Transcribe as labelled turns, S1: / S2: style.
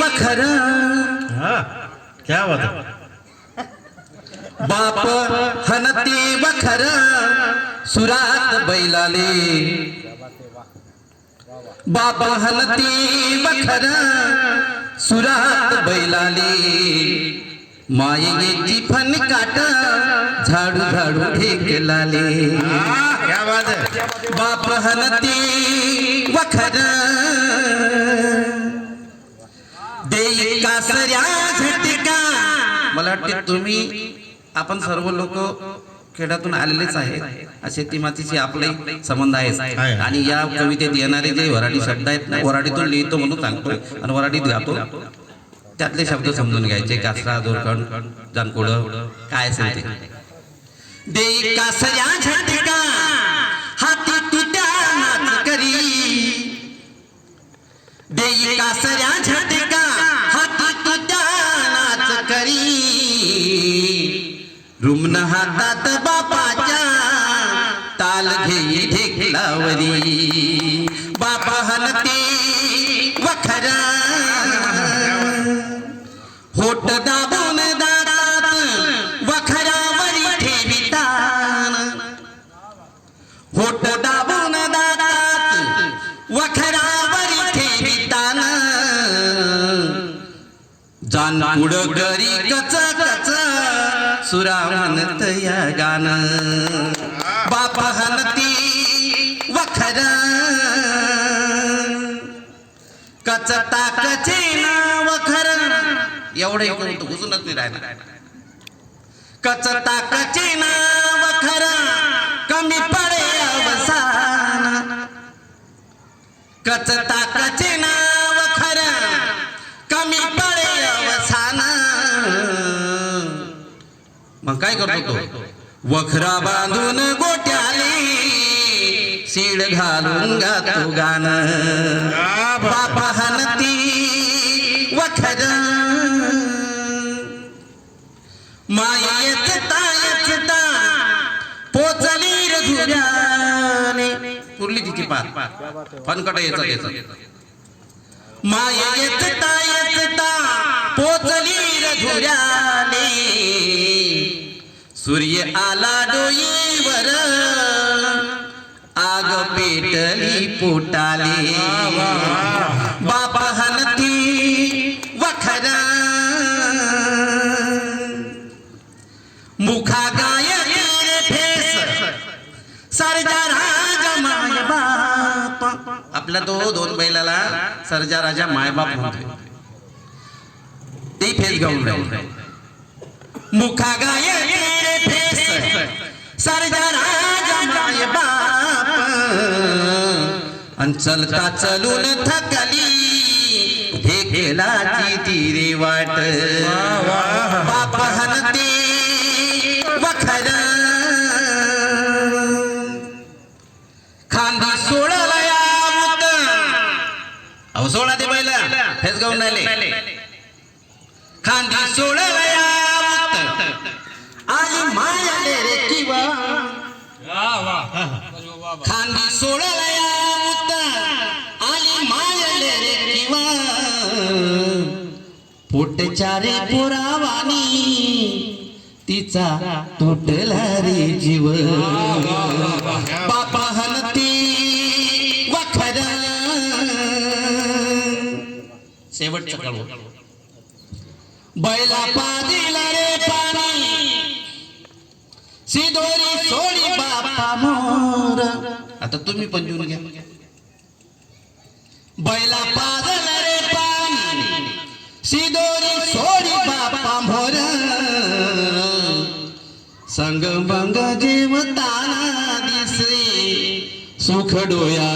S1: वखर
S2: हाँ क्या बात है।
S1: बाप हनती वखर सुरात बैलाले बाप हनती वखर सुरात बैलाले मायेची फन काट झाडू झाडू ढेकलाले
S2: क्या बात है।
S1: बाप हनती वखर देई कासऱ्या झटका. मला वाटते तुम्ही आपण सर्व लोक खेड्यातून आलेलेच आहेत. शेती मातीशी आपले संबंध आहेत आणि या कवितेत येणारे जे वराडी शब्द आहेत ना, वराडीतून लिहितो म्हणून सांगतो आणि वराडीत गातो, त्यातले शब्द समजून घ्यायचे. कासरा दोरखंड जानकुड काय असेल ते. देई कासऱ्या झटका हाती तुट्या नाच करी. देई कासऱ्या झटका हाती तुट्या नाच करी. रुमन हातात बापाच्या ताल घेई ढेकलावरी. बापा हनती वखरा होट दाबून दातात वखरावरी ठेवितान. होट दाबून दातात वखरावरी ठेवितान. जानकुड गरी कच कच सुरा म्हणत या गान. बाप हनती वखर कचता कचे ना वखर. एवढं ऐकून तू घुसूनच नाही राहिला. कचता कचे ना वखर कमी पडे अवसान. कचता कचे ना वखर कमी पडे अवसान. मग काय करतो तो. वखरा बांधून गोट्याले सीड घालून गातो गाण. बापा हनती वखर मायेच तायचता पोचली रघुऱ्याने. पुरली तिची पार फनकट यायचा. मायेच तायचता पोचली रघुऱ्याने. सूर्य आला डोईवर आग पेटली पोटाले. बापा हनती वखर मुखा गाय फेस सर्जा राजा माय बाप. आपल्या दोन बैलाला सर्जा राजा मायबाप म्हणतो. ते फेस गाऊन राहील. मुखा गाय फेस सर्जा राजा माय बाप. चलता चलून थकली ढेकलाची तिरे वाट. बाप हनती वखर खांदी सोडला यावत. अहो सोडा ते बैल फेस गाऊन राहिले. खांदी सोडला यावत आली मायाले रे किवा. खांदी सोडला यावत आली मायाले रे किवा. पोटच्या रे पोरावानी तिचा तुटला रे जीव. बापा हनती वखर शेवटचं कळव. बैला पादिला रे पाणी सिदोरी सोडी बापा मोर. आता तुम्ही पण घेऊन घ्या. बैला पादला रे पाणी सिदोरी सोडी बापा मोर. संग बंग जेवताना दिसरे सुख डोया